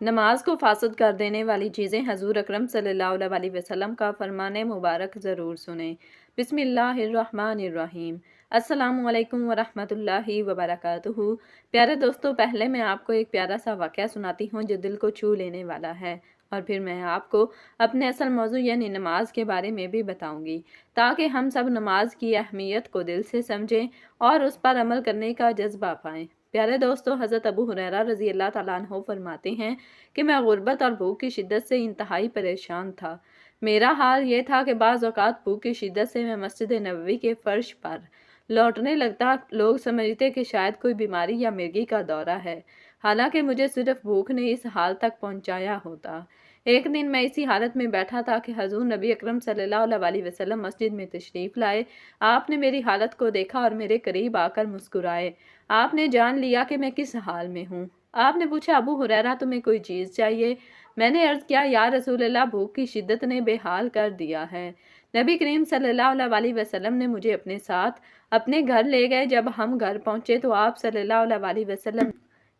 نماز کو فاسد کر دینے والی چیزیں حضور اکرم صلی اللہ علیہ وسلم کا فرمان مبارک ضرور سنیں۔ بسم اللہ الرحمن الرحیم۔ السلام علیکم ورحمۃ اللہ وبرکاتہ۔ پیارے دوستو، پہلے میں آپ کو ایک پیارا سا واقعہ سناتی ہوں جو دل کو چھو لینے والا ہے، اور پھر میں آپ کو اپنے اصل موضوع یعنی نماز کے بارے میں بھی بتاؤں گی، تاکہ ہم سب نماز کی اہمیت کو دل سے سمجھیں اور اس پر عمل کرنے کا جذبہ پائیں۔ پیارے دوستو، حضرت ابو ہریرہ رضی اللہ تعالیٰ عنہ فرماتے ہیں کہ میں غربت اور بھوک کی شدت سے انتہائی پریشان تھا۔ میرا حال یہ تھا کہ بعض اوقات بھوک کی شدت سے میں مسجد نبوی کے فرش پر لوٹنے لگتا۔ لوگ سمجھتے کہ شاید کوئی بیماری یا مرگی کا دورہ ہے، حالانکہ مجھے صرف بھوک نے اس حال تک پہنچایا ہوتا۔ ایک دن میں اسی حالت میں بیٹھا تھا کہ حضور نبی اکرم صلی اللہ علیہ وسلم مسجد میں تشریف لائے۔ آپ نے میری حالت کو دیکھا اور میرے قریب آ کر مسکرائے۔ آپ نے جان لیا کہ میں کس حال میں ہوں۔ آپ نے پوچھا، ابو ہریرہ تمہیں کوئی چیز چاہیے؟ میں نے عرض کیا، یا رسول اللہ، بھوک کی شدت نے بے حال کر دیا ہے۔ نبی کریم صلی اللہ علیہ وسلم نے مجھے اپنے ساتھ اپنے گھر لے گئے۔ جب ہم گھر پہنچے تو آپ صلی اللہ علیہ وسلم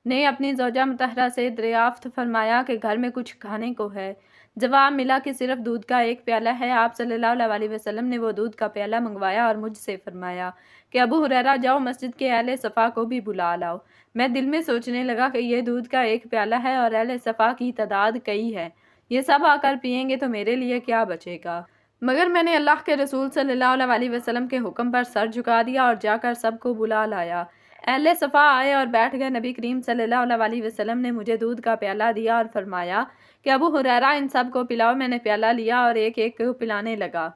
نے اپنی زوجہ مطہرہ سے دریافت فرمایا کہ گھر میں کچھ کھانے کو ہے؟ جواب ملا کہ صرف دودھ کا ایک پیالہ ہے۔ آپ صلی اللہ علیہ وسلم نے وہ دودھ کا پیالہ منگوایا اور مجھ سے فرمایا کہ ابو ہریرہ، جاؤ مسجد کے اہل صفا کو بھی بلا لاؤ۔ میں دل میں سوچنے لگا کہ یہ دودھ کا ایک پیالہ ہے اور اہل صفا کی تعداد کئی ہے، یہ سب آ کر پئیں گے تو میرے لیے کیا بچے گا؟ مگر میں نے اللہ کے رسول صلی اللہ علیہ وسلم کے حکم پر سر جھکا دیا اور جا کر سب کو بلا لایا۔ اہل صفا آئے اور بیٹھ گئے۔ نبی کریم صلی اللہ علیہ وسلم نے مجھے دودھ کا پیالہ دیا اور فرمایا کہ ابو ہریرہ، ان سب کو پلاؤ۔ میں نے پیالہ لیا اور ایک ایک کو پلانے لگا۔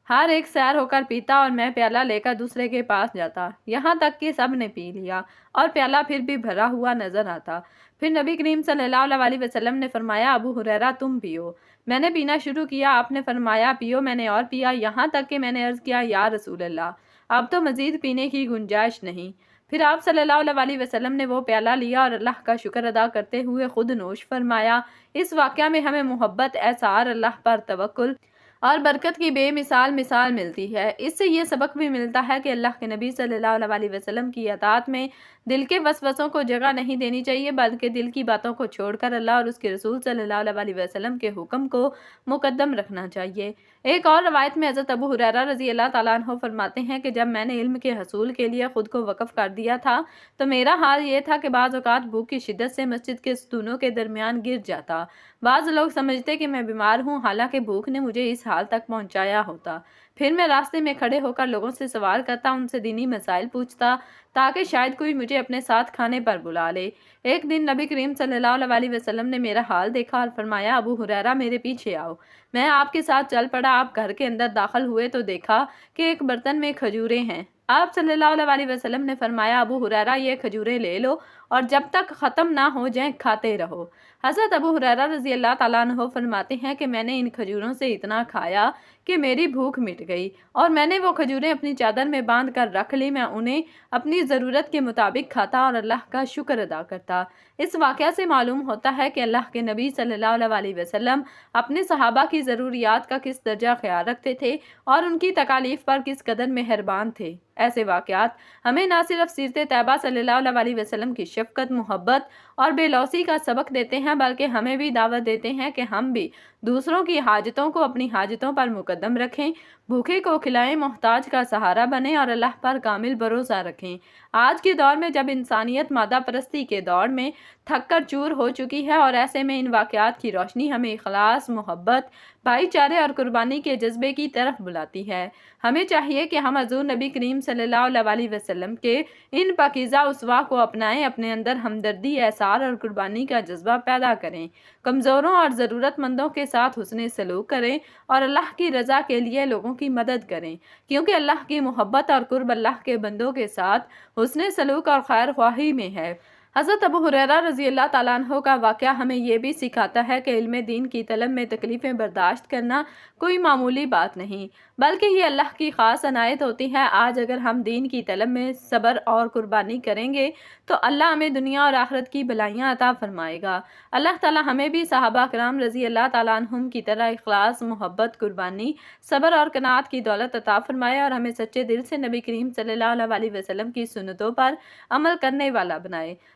ہر ایک سیر ہو کر پیتا اور میں پیالہ لے کر دوسرے کے پاس جاتا، یہاں تک کہ سب نے پی لیا اور پیالہ پھر بھی بھرا ہوا نظر آتا۔ پھر نبی کریم صلی اللہ علیہ وسلم نے فرمایا، ابو ہریرہ تم پیو۔ میں نے پینا شروع کیا۔ آپ نے فرمایا پیو۔ میں نے اور پیا، یہاں تک کہ میں نے عرض کیا، یا رسول اللہ، اب تو مزید پینے کی گنجائش نہیں۔ پھر آپ صلی اللہ علیہ وسلم نے وہ پیالہ لیا اور اللہ کا شکر ادا کرتے ہوئے خود نوش فرمایا۔ اس واقعہ میں ہمیں محبت، اعصار، اللہ پر توکل اور برکت کی بے مثال مثال ملتی ہے۔ اس سے یہ سبق بھی ملتا ہے کہ اللہ کے نبی صلی اللہ علیہ وسلم کی اطاعت میں دل کے وسوسوں کو جگہ نہیں دینی چاہیے، بلکہ دل کی باتوں کو چھوڑ کر اللہ اور اس کے رسول صلی اللہ علیہ وسلم کے حکم کو مقدم رکھنا چاہیے۔ ایک اور روایت میں حضرت ابو ہریرہ رضی اللہ تعالیٰ عنہ فرماتے ہیں کہ جب میں نے علم کے حصول کے لیے خود کو وقف کر دیا تھا تو میرا حال یہ تھا کہ بعض اوقات بھوک کی شدت سے مسجد کے ستونوں کے درمیان گر جاتا۔ بعض لوگ سمجھتے کہ میں بیمار ہوں، حالانکہ بھوک نے مجھے اس حال تک پہنچایا ہوتا۔ پھر میں راستے میں کھڑے ہو کر لوگوں سے سوال کرتا، ان سے دینی مسائل پوچھتا تاکہ شاید کوئی مجھے اپنے ساتھ کھانے پر بلا لے۔ ایک دن نبی کریم صلی اللہ علیہ وسلم نے میرا حال دیکھا اور فرمایا، ابو ہریرہ میرے پیچھے آؤ۔ میں آپ کے ساتھ چل پڑا۔ آپ گھر کے اندر داخل ہوئے تو دیکھا کہ ایک برتن میں کھجوریں ہیں۔ آپ صلی اللہ علیہ وسلم نے فرمایا، ابو ہریرہ یہ کھجوریں لے لو اور جب تک ختم نہ ہو جائیں کھاتے رہو۔ حضرت ابو ہریرہ رضی اللہ تعالیٰ عنہ فرماتے ہیں کہ میں نے ان کھجوروں سے اتنا کھایا کہ میری بھوک مٹ گئی اور میں نے وہ کھجوریں اپنی چادر میں باندھ کر رکھ لی۔ میں انہیں اپنی ضرورت کے مطابق کھاتا اور اللہ کا شکر ادا کرتا۔ اس واقعہ سے معلوم ہوتا ہے کہ اللہ کے نبی صلی اللہ علیہ وسلم اپنے صحابہ کی ضروریات کا کس درجہ خیال رکھتے تھے اور ان کی تکالیف پر کس قدر مہربان تھے۔ ایسے واقعات ہمیں نہ صرف سیرت طیبہ صلی اللہ علیہ وسلم کی شفقت، محبت اور بے لوثی کا سبق دیتے ہیں، بلکہ ہمیں بھی دعوت دیتے ہیں کہ ہم بھی دوسروں کی حاجتوں کو اپنی حاجتوں پر مقدم رکھیں، بھوکے کو کھلائیں، محتاج کا سہارا بنیں اور اللہ پر کامل بھروسہ رکھیں۔ آج کے دور میں جب انسانیت مادہ پرستی کے دور میں تھک کر چور ہو چکی ہے، اور ایسے میں ان واقعات کی روشنی ہمیں اخلاص، محبت، بھائی چارے اور قربانی کے جذبے کی طرف بلاتی ہے۔ ہمیں چاہیے کہ ہم حضور نبی کریم صلی اللہ علیہ وسلم کے ان پاکیزہ اسوہ کو اپنائیں، اپنے اندر ہمدردی، اعصار اور قربانی کا جذبہ پیدا کریں، کمزوروں اور ضرورت مندوں کے ساتھ حسن سلوک کریں اور اللہ کی رضا کے لیے لوگوں کی مدد کریں، کیونکہ اللہ کی محبت اور قرب اللہ کے بندوں کے ساتھ حسن سلوک اور خیر خواہی میں ہے۔ حضرت ابو ہریرہ رضی اللہ تعالیٰ عنہ کا واقعہ ہمیں یہ بھی سکھاتا ہے کہ علم دین کی طلب میں تکلیفیں برداشت کرنا کوئی معمولی بات نہیں، بلکہ یہ اللہ کی خاص عنایت ہوتی ہے۔ آج اگر ہم دین کی طلب میں صبر اور قربانی کریں گے تو اللہ ہمیں دنیا اور آخرت کی بھلائیاں عطا فرمائے گا۔ اللہ تعالیٰ ہمیں بھی صحابہ کرام رضی اللہ تعالیٰ عنہم کی طرح اخلاص، محبت، قربانی، صبر اور قناعت کی دولت عطا فرمائے اور ہمیں سچے دل سے نبی کریم صلی اللہ علیہ وسلم کی سنتوں پر عمل کرنے والا بنائے۔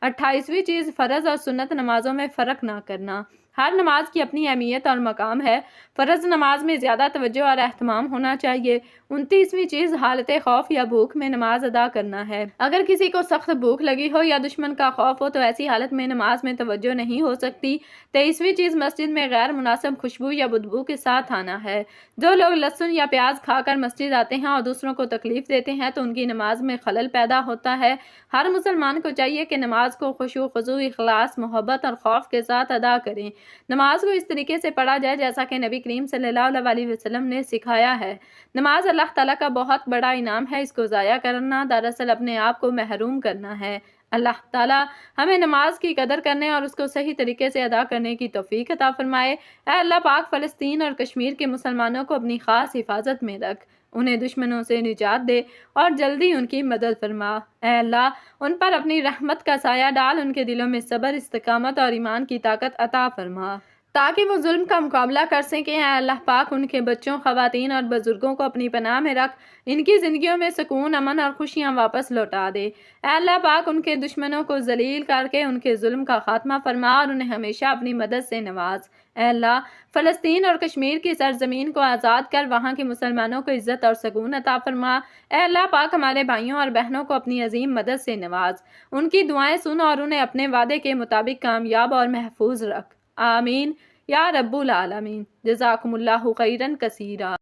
28ویں چیز فرض اور سنت نمازوں میں فرق نہ کرنا۔ ہر نماز کی اپنی اہمیت اور مقام ہے۔ فرض نماز میں زیادہ توجہ اور اہتمام ہونا چاہیے۔ 29ویں چیز حالت خوف یا بھوک میں نماز ادا کرنا ہے۔ اگر کسی کو سخت بھوک لگی ہو یا دشمن کا خوف ہو تو ایسی حالت میں نماز میں توجہ نہیں ہو سکتی۔ 23ویں چیز مسجد میں غیر مناسب خوشبو یا بدبو کے ساتھ آنا ہے۔ جو لوگ لہسن یا پیاز کھا کر مسجد آتے ہیں اور دوسروں کو تکلیف دیتے ہیں تو ان کی نماز میں خلل پیدا ہوتا ہے۔ ہر مسلمان کو چاہیے کہ نماز کو خشوع خضوع، اخلاص، محبت اور خوف کے ساتھ ادا کریں۔ نماز کو اس طریقے سے پڑھا جائے جیسا کہ نبی کریم صلی اللہ علیہ وسلم نے سکھایا ہے۔ نماز اللہ تعالیٰ کا بہت بڑا انعام ہے، اس کو ضائع کرنا دراصل اپنے آپ کو محروم کرنا ہے۔ اللہ تعالیٰ ہمیں نماز کی قدر کرنے اور اس کو صحیح طریقے سے ادا کرنے کی توفیق عطا فرمائے۔ اے اللہ پاک، فلسطین اور کشمیر کے مسلمانوں کو اپنی خاص حفاظت میں رکھ، انہیں دشمنوں سے نجات دے اور جلدی ان کی مدد فرما۔ اے اللہ ان پر اپنی رحمت کا سایہ ڈال، ان کے دلوں میں صبر، استقامت اور ایمان کی طاقت عطا فرما تاکہ وہ ظلم کا مقابلہ کر سکیں۔ اے اللہ پاک، ان کے بچوں، خواتین اور بزرگوں کو اپنی پناہ میں رکھ، ان کی زندگیوں میں سکون، امن اور خوشیاں واپس لوٹا دے۔ اے اللہ پاک، ان کے دشمنوں کو ذلیل کر کے ان کے ظلم کا خاتمہ فرما اور انہیں ہمیشہ اپنی مدد سے نواز۔ اے اللہ فلسطین اور کشمیر کی سرزمین کو آزاد کر وہاں کے مسلمانوں کو عزت اور سکون عطا فرما۔ اے اللہ پاک، ہمارے بھائیوں اور بہنوں کو اپنی عظیم مدد سے نواز، ان کی دعائیں سن اور انہیں اپنے وعدے کے مطابق کامیاب اور محفوظ رکھ۔ آمین یا رب العالمین۔ جزاکم اللہ خیرا کثیرا۔